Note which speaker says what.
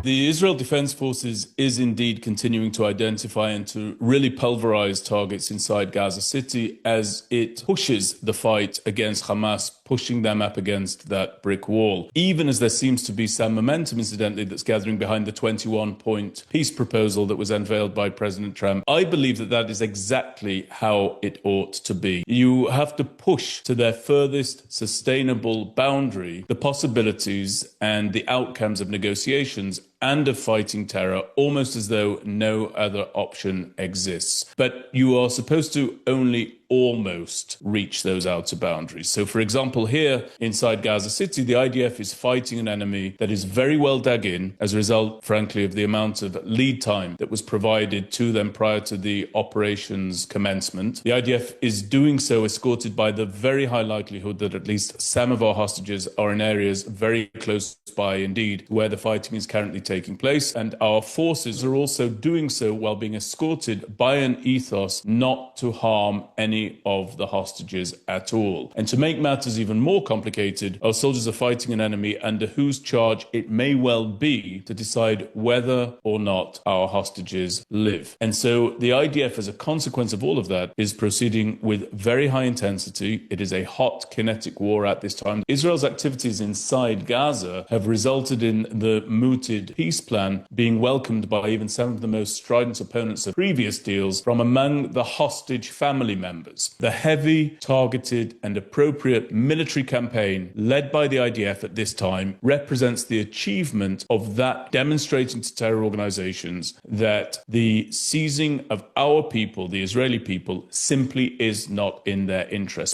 Speaker 1: The Israel Defense Forces is indeed continuing to identify and to really pulverize targets inside Gaza City as it pushes the fight against Hamas, pushing them up against that brick wall. Even as there seems to be some momentum, incidentally, that's gathering behind the 21-point peace proposal that was unveiled by President Trump, I believe that that is exactly how it ought to be. You have to push to their furthest sustainable boundary the possibilities and the outcomes of negotiations and of fighting terror, almost as though no other option exists. But you are supposed to only almost reach those outer boundaries. So, for example, here inside Gaza City, the IDF is fighting an enemy that is very well dug in as a result, frankly, of the amount of lead time that was provided to them prior to the operation's commencement. The IDF is doing so escorted by the very high likelihood that at least some of our hostages are in areas very close by indeed where the fighting is currently taking place. And our forces are also doing so while being escorted by an ethos not to harm any of the hostages at all. And to make matters even more complicated, our soldiers are fighting an enemy under whose charge it may well be to decide whether or not our hostages live. And so the IDF, as a consequence of all of that, is proceeding with very high intensity. It is a hot kinetic war at this time. Israel's activities inside Gaza have resulted in the mooted peace plan being welcomed by even some of the most strident opponents of previous deals from among the hostage family members. The heavy, targeted and appropriate military campaign led by the IDF at this time represents the achievement of that, demonstrating to terror organizations that the seizing of our people, the Israeli people, simply is not in their interest.